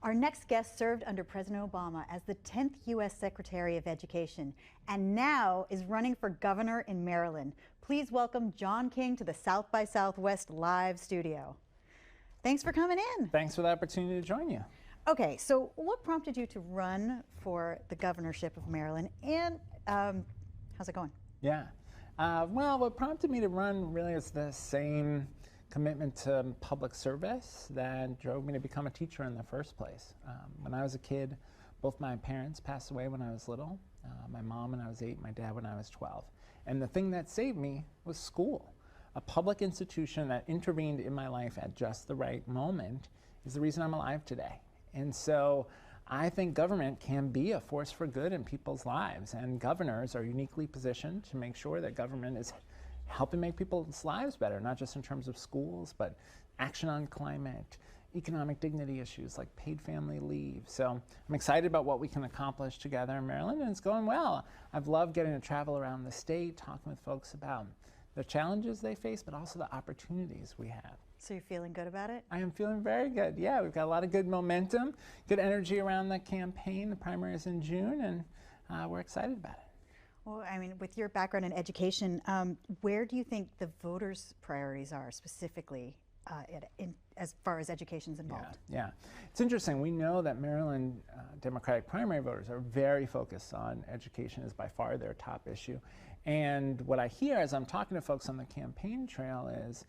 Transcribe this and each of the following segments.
Our next guest served under President Obama as the 10th U.S. Secretary of Education and now is running for governor in Maryland. Please welcome John King to the South by Southwest live studio. Thanks for coming in. Thanks for the opportunity to join you. Okay, so what prompted you to run for the governorship of Maryland, and how's it going? Yeah, well, what prompted me to run really is the same commitment to public service that drove me to become a teacher in the first place. When I was a kid, both my parents passed away when I was little. My mom when I was 8, my dad when I was 12. And the thing that saved me was school. A public institution that intervened in my life at just the right moment is the reason I'm alive today. And so I think government can be a force for good in people's lives, and governors are uniquely positioned to make sure that government is helping make people's lives better, not just in terms of schools, but action on climate, economic dignity issues like paid family leave. So I'm excited about what we can accomplish together in Maryland, and it's going well. I've loved getting to travel around the state, talking with folks about the challenges they face, but also the opportunities we have. So you're feeling good about it? I am feeling very good. Yeah, we've got a lot of good momentum, good energy around the campaign. The primary is in June, and we're excited about it. Well, I mean, with your background in education, where do you think the voters' priorities are specifically as far as education's involved? Yeah, it's interesting. We know that Maryland Democratic primary voters are very focused on education as by far their top issue. And what I hear as I'm talking to folks on the campaign trail is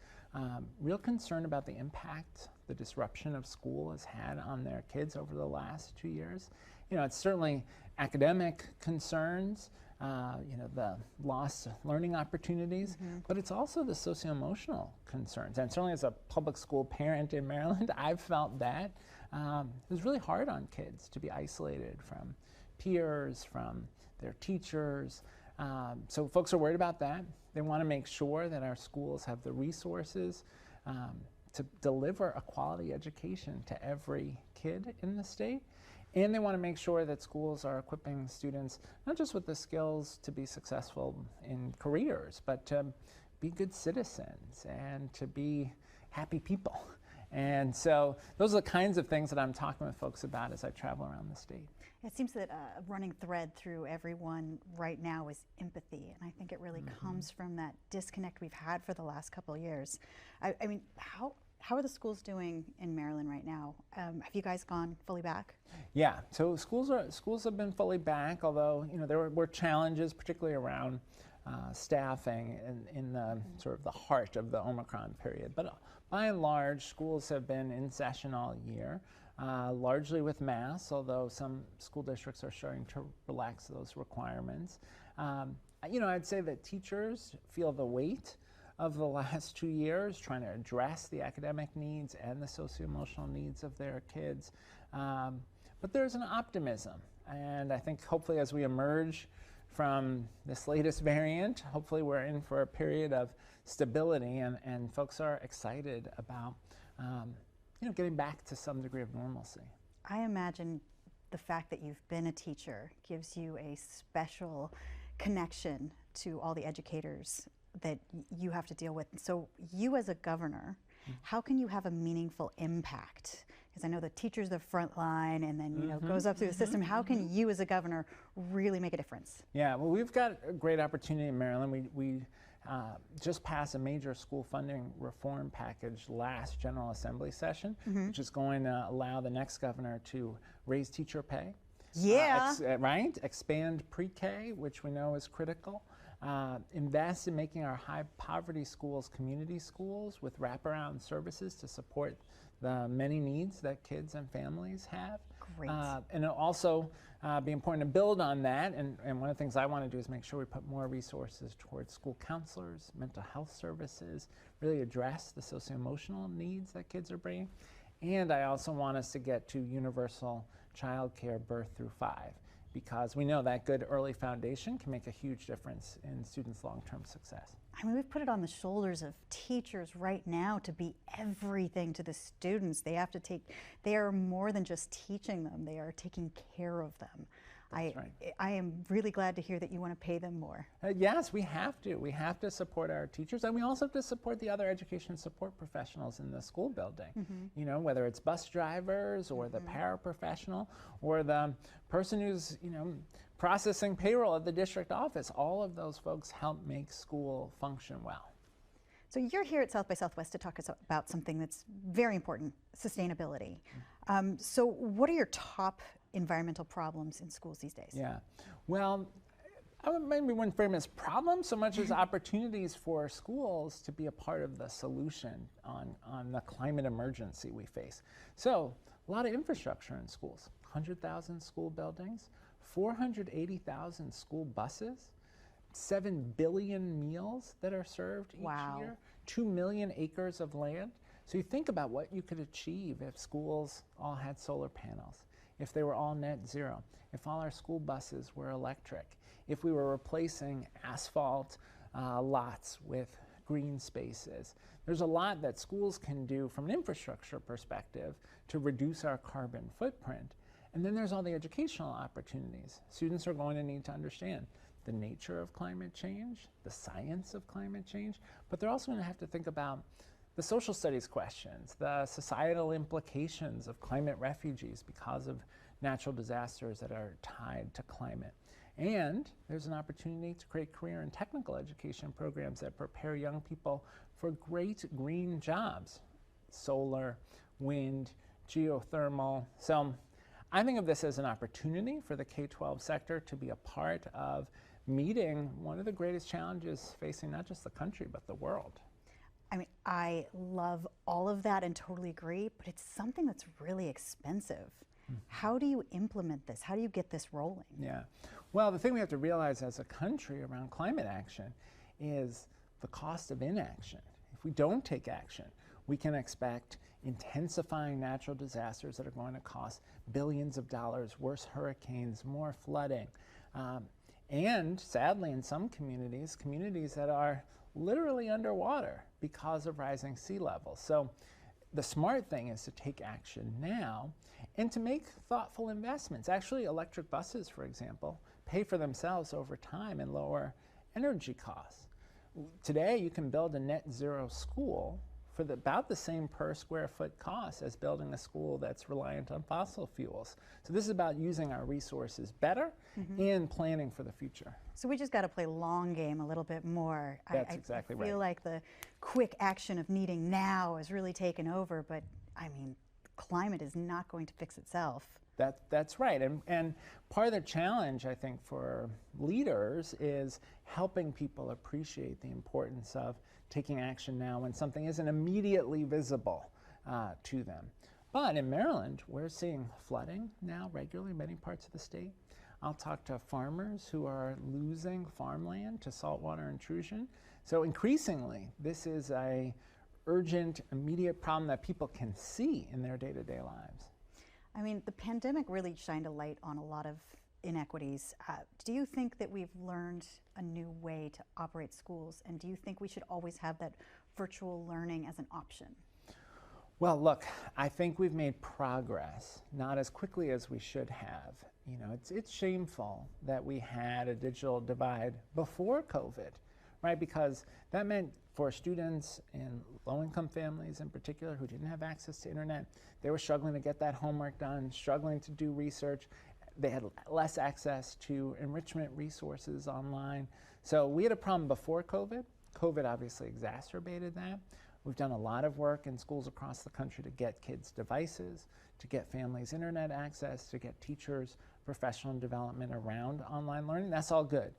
real concern about the impact the disruption of school has had on their kids over the last 2 years. You know, it's certainly academic concerns, the lost learning opportunities, but it's also the socio-emotional concerns. And certainly as a public school parent in Maryland, I've felt that it was really hard on kids to be isolated from peers, from their teachers. So folks are worried about that. They want to make sure that our schools have the resources to deliver a quality education to every kid in the state. And they want to make sure that schools are equipping students not just with the skills to be successful in careers, but to be good citizens and to be happy people. And so those are the kinds of things that I'm talking with folks about as I travel around the state. It seems that a running thread through everyone right now is empathy, and I think it really comes from that disconnect we've had for the last couple of years. I mean, how are the schools doing in Maryland right now? Have you guys gone fully back? Yeah, so schools have been fully back, although there were challenges, particularly around staffing in the sort of the heart of the Omicron period. But by and large, schools have been in session all year, largely with masks, although some school districts are starting to relax those requirements. I'd say that teachers feel the weight of the last 2 years trying to address the academic needs and the socio-emotional needs of their kids. But there's an optimism, and I think hopefully as we emerge from this latest variant, hopefully we're in for a period of stability, and folks are excited about getting back to some degree of normalcy. I imagine the fact that you've been a teacher gives you a special connection to all the educators that you have to deal with. So you as a governor, how can you have a meaningful impact? Because I know the teacher's the front line and then goes up through the system. How can you as a governor really make a difference? Yeah, well, we've got a great opportunity in Maryland. We just passed a major school funding reform package last General Assembly session, which is going to allow the next governor to raise teacher pay. Yeah. Right? Expand pre-K, which we know is critical. Invest in making our high poverty schools community schools with wraparound services to support the many needs that kids and families have. Great. And it'll also be important to build on that, and one of the things I want to do is make sure we put more resources towards school counselors, mental health services, really address the socio-emotional needs that kids are bringing. And I also want us to get to universal child care birth through 5, because we know that good early foundation can make a huge difference in students' long-term success. I mean, we've put it on the shoulders of teachers right now to be everything to the students. They are more than just teaching them, they are taking care of them. That's right. I am really glad to hear that you want to pay them more. Yes, we have to. We have to support our teachers, and we also have to support the other education support professionals in the school building. You know, whether it's bus drivers or the paraprofessional or the person who's, you know, processing payroll at the district office. All of those folks help make school function well. So you're here at South by Southwest to talk about something that's very important, sustainability. So what are your top environmental problems in schools these days? Yeah, well, I maybe wouldn't frame it as problems so much as opportunities for schools to be a part of the solution on the climate emergency we face. So a lot of infrastructure in schools, 100,000 school buildings, 480,000 school buses, 7 billion meals that are served each year, 2 million acres of land. So you think about what you could achieve if schools all had solar panels, if they were all net zero, if all our school buses were electric, if we were replacing asphalt lots with green spaces. There's a lot that schools can do from an infrastructure perspective to reduce our carbon footprint. And then there's all the educational opportunities. Students are going to need to understand the nature of climate change, the science of climate change, but they're also going to have to think about the social studies questions, the societal implications of climate refugees because of natural disasters that are tied to climate. And there's an opportunity to create career and technical education programs that prepare young people for great green jobs, solar, wind, geothermal. So I think of this as an opportunity for the K-12 sector to be a part of meeting one of the greatest challenges facing not just the country, but the world. I mean, I love all of that and totally agree, but it's something that's really expensive. How do you implement this? How do you get this rolling? Yeah. Well, the thing we have to realize as a country around climate action is the cost of inaction. If we don't take action, we can expect intensifying natural disasters that are going to cost billions of dollars, worse hurricanes, more flooding. And sadly, in some communities that are literally underwater because of rising sea levels. So the smart thing is to take action now and to make thoughtful investments. Actually, electric buses, for example, pay for themselves over time and lower energy costs. Today, you can build a net zero school for about the same per square foot cost as building a school that's reliant on fossil fuels. So this is about using our resources better and planning for the future. So we just got to play long game a little bit more. That's exactly right. I feel like the quick action of needing now has really taken over, but I mean, climate is not going to fix itself. That's right. And part of the challenge, I think, for leaders is helping people appreciate the importance of taking action now when something isn't immediately visible to them. But in Maryland, we're seeing flooding now regularly in many parts of the state. I'll talk to farmers who are losing farmland to saltwater intrusion. So increasingly, this is an urgent, immediate problem that people can see in their day-to-day lives. I mean, the pandemic really shined a light on a lot of inequities. Do you think that we've learned a new way to operate schools? And do you think we should always have that virtual learning as an option? Well, look, I think we've made progress, not as quickly as we should have. You know, it's shameful that we had a digital divide before COVID, right? Because that meant for students in low-income families in particular who didn't have access to internet, they were struggling to get that homework done, struggling to do research. They had less access to enrichment resources online. So we had a problem before COVID. COVID obviously exacerbated that. We've done a lot of work in schools across the country to get kids devices, to get families internet access, to get teachers professional development around online learning. That's all good.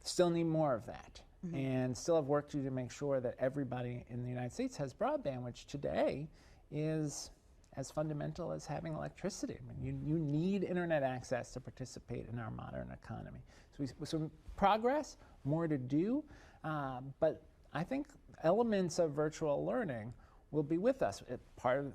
Still need more of that. And still have work to do to make sure that everybody in the United States has broadband, which today is as fundamental as having electricity. I mean, you need internet access to participate in our modern economy. So progress, more to do, but I think elements of virtual learning will be with us. Part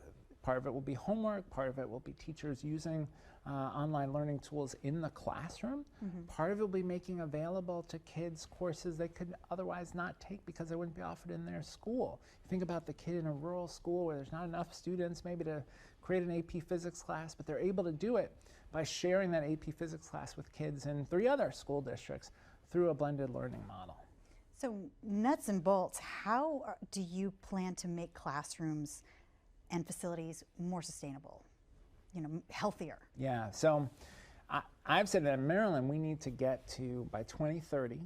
of it will be homework, part of it will be teachers using online learning tools in the classroom. Part of it will be making available to kids courses they could otherwise not take because they wouldn't be offered in their school. You think about the kid in a rural school where there's not enough students maybe to create an AP physics class, but they're able to do it by sharing that AP physics class with kids in 3 other school districts through a blended learning model. So nuts and bolts, how do you plan to make classrooms and facilities more sustainable, healthier? Yeah, so I've said that in Maryland we need to get to, by 2030,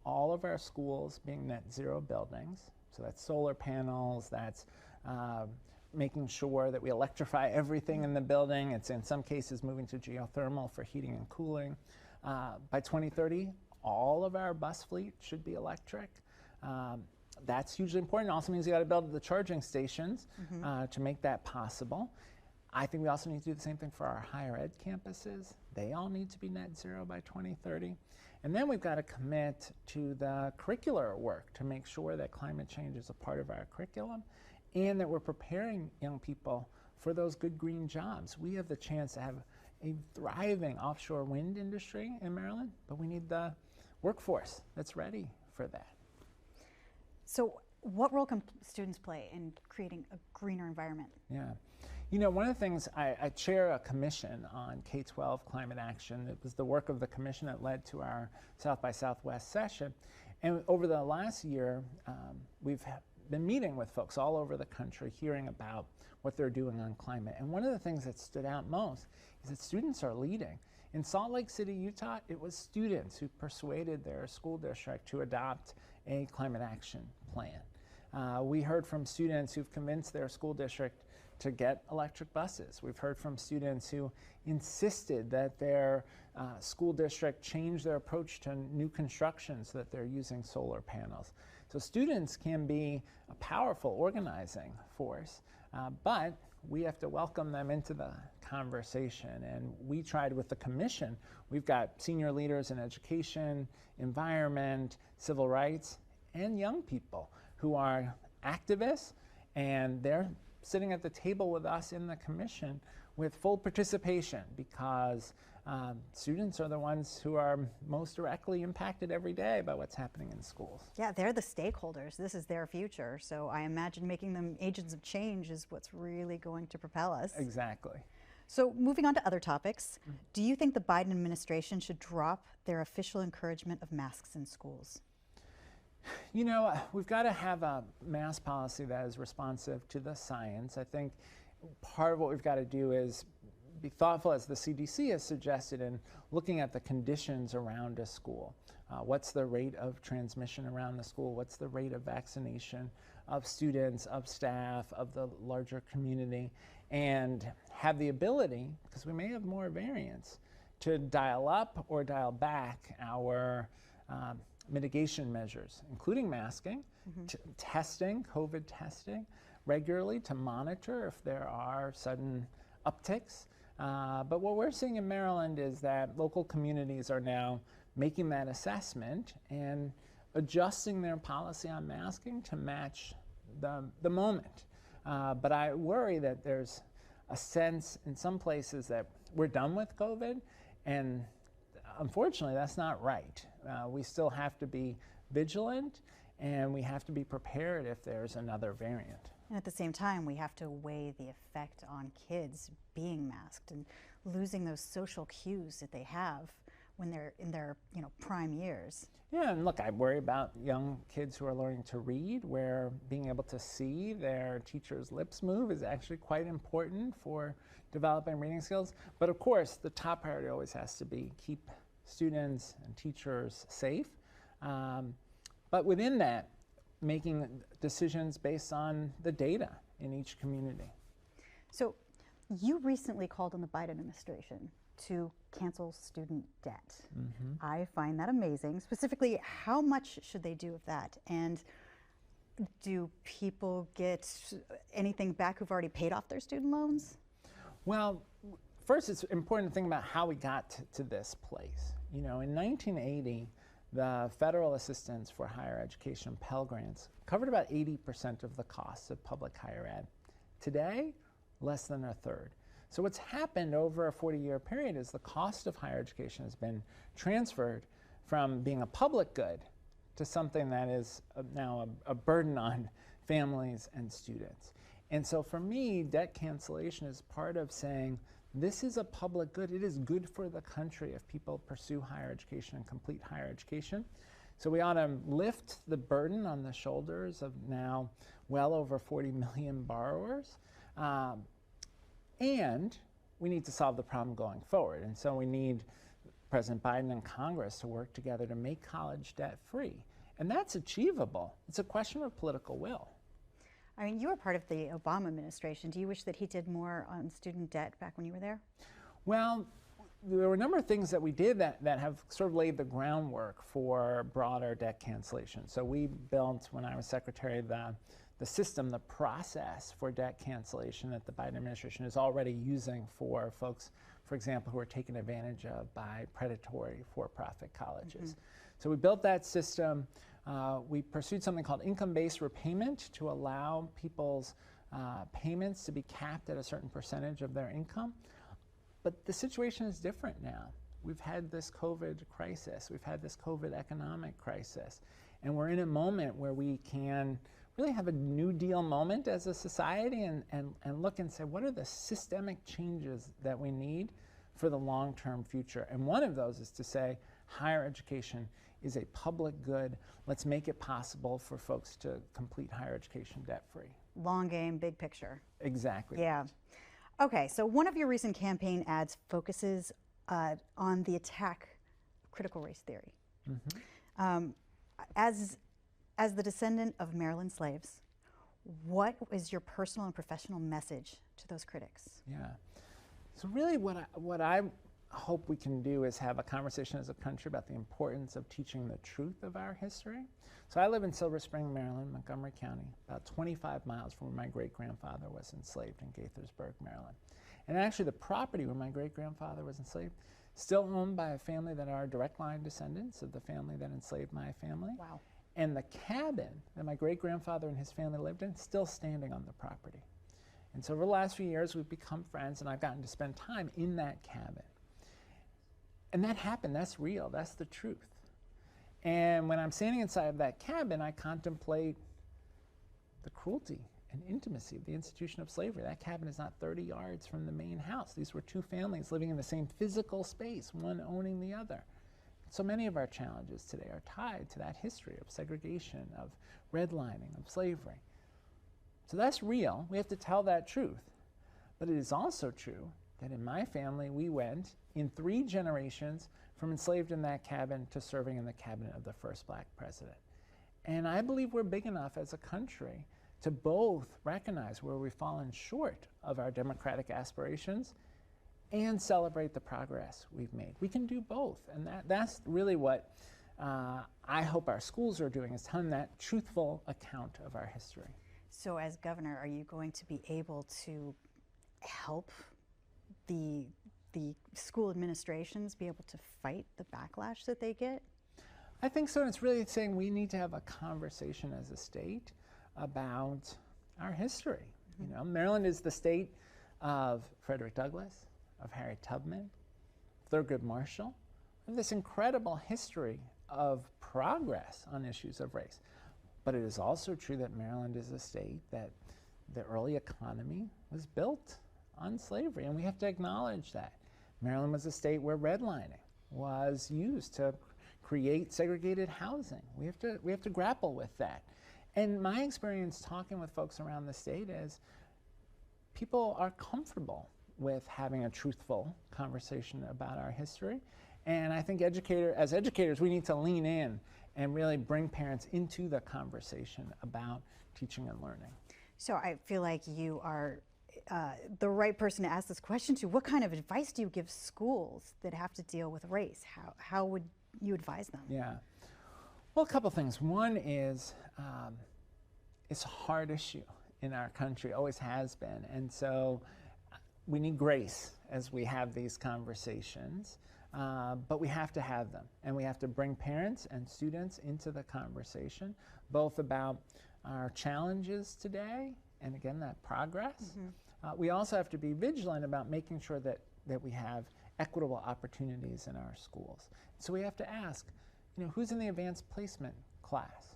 all of our schools being net zero buildings. So that's solar panels, that's making sure that we electrify everything in the building. It's in some cases moving to geothermal for heating and cooling. By 2030, all of our bus fleet should be electric. That's hugely important. It also means you got to build the charging stations to make that possible. I think we also need to do the same thing for our higher ed campuses. They all need to be net zero by 2030. And then we've got to commit to the curricular work to make sure that climate change is a part of our curriculum and that we're preparing young people for those good green jobs. We have the chance to have a thriving offshore wind industry in Maryland, but we need the workforce that's ready for that. So what role can students play in creating a greener environment? Yeah. One of the things, I chair a commission on K-12 climate action. It was the work of the commission that led to our South by Southwest session. And over the last year, we've been meeting with folks all over the country, hearing about what they're doing on climate. And one of the things that stood out most is that students are leading. In Salt Lake City, Utah, it was students who persuaded their school district to adopt a climate action plan. We heard from students who've convinced their school district to get electric buses. We've heard from students who insisted that their school district change their approach to new construction so that they're using solar panels. So students can be a powerful organizing force, but we have to welcome them into the conversation. And we tried with the commission. We've got senior leaders in education, environment, civil rights, and young people who are activists, and they're sitting at the table with us in the commission with full participation because students are the ones who are most directly impacted every day by what's happening in schools. Yeah, they're the stakeholders. This is their future. So I imagine making them agents of change is what's really going to propel us. Exactly. So moving on to other topics, do you think the Biden administration should drop their official encouragement of masks in schools? We've got to have a mask policy that is responsive to the science. I think part of what we've got to do is be thoughtful, as the CDC has suggested, in looking at the conditions around a school. What's the rate of transmission around the school? What's the rate of vaccination of students, of staff, of the larger community? And have the ability, because we may have more variants, to dial up or dial back our mitigation measures, including masking, testing, COVID testing regularly to monitor if there are sudden upticks. But what we're seeing in Maryland is that local communities are now making that assessment and adjusting their policy on masking to match the moment. But I worry that there's a sense in some places that we're done with COVID, and unfortunately that's not right. We still have to be vigilant, and we have to be prepared if there's another variant. And at the same time, we have to weigh the effect on kids being masked and losing those social cues that they have when they're in their prime years. Yeah, and look, I worry about young kids who are learning to read, where being able to see their teacher's lips move is actually quite important for developing reading skills. But of course, the top priority always has to be keep students and teachers safe. But within that, making decisions based on the data in each community. So you recently called on the Biden administration to cancel student debt. I find that amazing. Specifically, how much should they do of that? And do people get anything back who've already paid off their student loans? Well, first it's important to think about how we got to this place. In 1980, the federal assistance for higher education, Pell Grants, covered about 80% of the costs of public higher ed. Today, less than a third. So what's happened over a 40-year period is the cost of higher education has been transferred from being a public good to something that is now a burden on families and students. And so for me, debt cancellation is part of saying, this is a public good. It is good for the country if people pursue higher education and complete higher education. So we ought to lift the burden on the shoulders of now well over 40 million borrowers. And we need to solve the problem going forward. And so we need President Biden and Congress to work together to make college debt free. And that's achievable. It's a question of political will. I mean, you were part of the Obama administration. Do you wish that he did more on student debt back when you were there? Well, there were a number of things that we did that have sort of laid the groundwork for broader debt cancellation. So we built, when I was secretary, the system, the process for debt cancellation that the Biden administration is already using for folks, for example, who are taken advantage of by predatory for-profit colleges. So we built that system. We pursued something called income-based repayment to allow people's payments to be capped at a certain percentage of their income. But the situation is different now. We've had this COVID crisis. We've had this COVID economic crisis. And we're in a moment where we can really have a New Deal moment as a society and look and say, what are the systemic changes that we need for the long-term future? And one of those is to say, higher education is a public good. Let's make it possible for folks to complete higher education debt-free. Long game, big picture. Exactly. Yeah. Okay, so one of your recent campaign ads focuses on the attack of critical race theory. As the descendant of Maryland slaves, what is your personal and professional message to those critics? Yeah. So really what I hope we can do is have a conversation as a country about the importance of teaching the truth of our history. So I live in Silver Spring, Maryland, Montgomery County, about 25 miles from where my great-grandfather was enslaved in Gaithersburg, Maryland. And actually the property where my great-grandfather was enslaved, still owned by a family that are direct line descendants of the family that enslaved my family. Wow. And the cabin that my great-grandfather and his family lived in, still standing on the property. And so over the last few years, we've become friends, and I've gotten to spend time in that cabin. And that happened, that's real, that's the truth. And when I'm standing inside of that cabin, I contemplate the cruelty and intimacy of the institution of slavery. That cabin is not 30 yards from the main house. These were two families living in the same physical space, one owning the other. So many of our challenges today are tied to that history of segregation, of redlining, of slavery. So that's real. We have to tell that truth. But it is also true that in my family, we went in 3 generations from enslaved in that cabin to serving in the cabinet of the first Black president. And I believe we're big enough as a country to both recognize where we've fallen short of our democratic aspirations and celebrate the progress we've made. We can do both, and that's really what I hope our schools are doing, is telling that truthful account of our history. So as governor, are you going to be able to help the school administrations be able to fight the backlash that they get? I think so, and it's really saying we need to have a conversation as a state about our history. You know, Maryland is the state of Frederick Douglass, of Harriet Tubman, Thurgood Marshall. We have this incredible history of progress on issues of race. But it is also true that Maryland is a state that the early economy was built on slavery, and we have to acknowledge that. Maryland was a state where redlining was used to create segregated housing. We have to grapple with that. And my experience talking with folks around the state is people are comfortable with having a truthful conversation about our history. And I think as educators, we need to lean in and really bring parents into the conversation about teaching and learning. So I feel like you are the right person to ask this question to. What kind of advice do you give schools that have to deal with race? How would you advise them? Yeah. Well, a couple things. One is it's a hard issue in our country, always has been. And so we need grace as we have these conversations, but we have to have them. And we have to bring parents and students into the conversation, both about our challenges today and, again, that progress. We also have to be vigilant about making sure that we have equitable opportunities in our schools. So we have to ask, who's in the advanced placement class?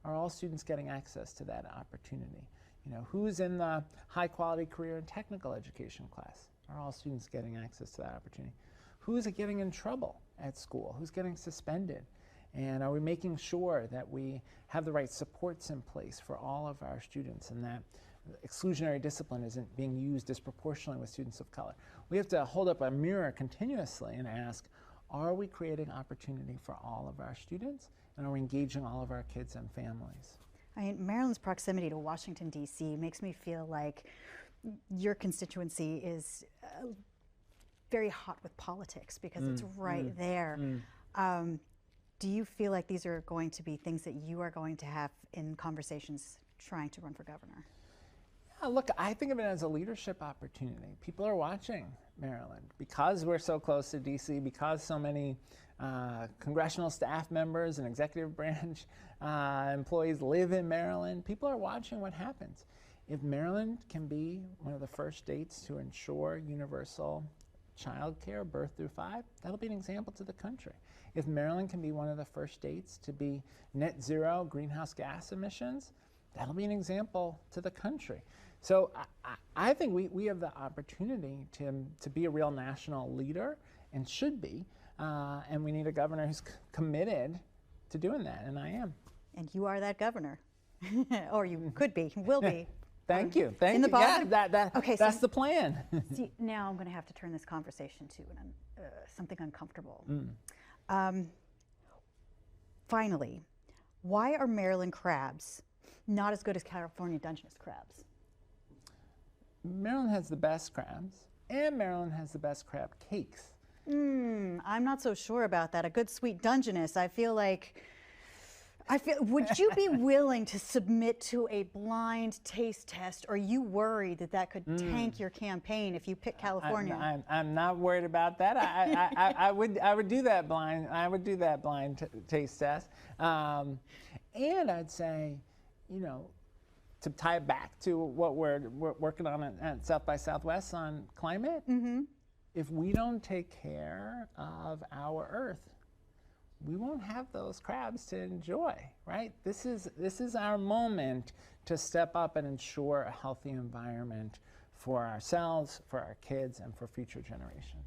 Are all students getting access to that opportunity? You know, who's in the high quality career and technical education class? Are all students getting access to that opportunity? Who's getting in trouble at school? Who's getting suspended? And are we making sure that we have the right supports in place for all of our students and that exclusionary discipline isn't being used disproportionately with students of color? We have to hold up a mirror continuously and ask, are we creating opportunity for all of our students? And are we engaging all of our kids and families? I mean, Maryland's proximity to Washington, D.C. makes me feel like your constituency is very hot with politics because it's right there. Do you feel like these are going to be things that you are going to have in conversations trying to run for governor? Yeah, look, I think of it as a leadership opportunity. People are watching Maryland because we're so close to DC, because so many congressional staff members and executive branch employees live in Maryland. People are watching what happens. If Maryland can be one of the first states to ensure universal child care, birth through 5, that'll be an example to the country. If Maryland can be one of the first states to be net zero greenhouse gas emissions, that'll be an example to the country. So I think we have the opportunity to be a real national leader, and should be, and we need a governor who's committed to doing that, and I am. And you are that governor, or you could be, will be. Thank you. Thank in the you. positive. Yeah, okay, that's so the plan. See, now I'm going to have to turn this conversation to something uncomfortable. Finally, why are Maryland crabs not as good as California Dungeness crabs? Maryland has the best crabs, and Maryland has the best crab cakes. I'm not so sure about that. A good sweet Dungeness, would you be willing to submit to a blind taste test, or are you worried that that could tank your campaign if you pick California? I'm not worried about that. I would do that blind. I would do that blind taste test, and I'd say, you know, to tie it back to what we're working on at South by Southwest on climate. If we don't take care of our Earth, we won't have those crabs to enjoy, right? This is our moment to step up and ensure a healthy environment for ourselves, for our kids, and for future generations.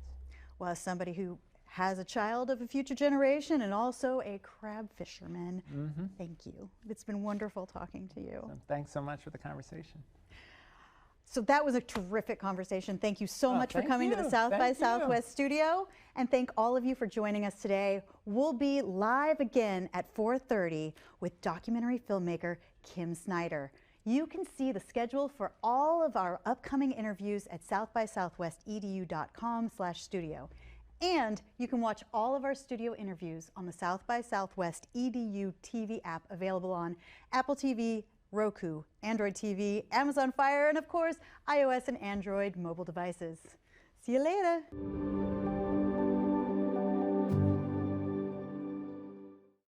Well, as somebody who has a child of a future generation and also a crab fisherman, thank you. It's been wonderful talking to you. So thanks so much for the conversation. So that was a terrific conversation. Thank you so much for coming to the South by Southwest studio. And thank all of you for joining us today. We'll be live again at 4:30 with documentary filmmaker Kim Snyder. You can see the schedule for all of our upcoming interviews at southbysouthwestedu.com/studio. And you can watch all of our studio interviews on the South by Southwest EDU TV app, available on Apple TV, Roku, Android TV, Amazon Fire, and of course, iOS and Android mobile devices. See you later.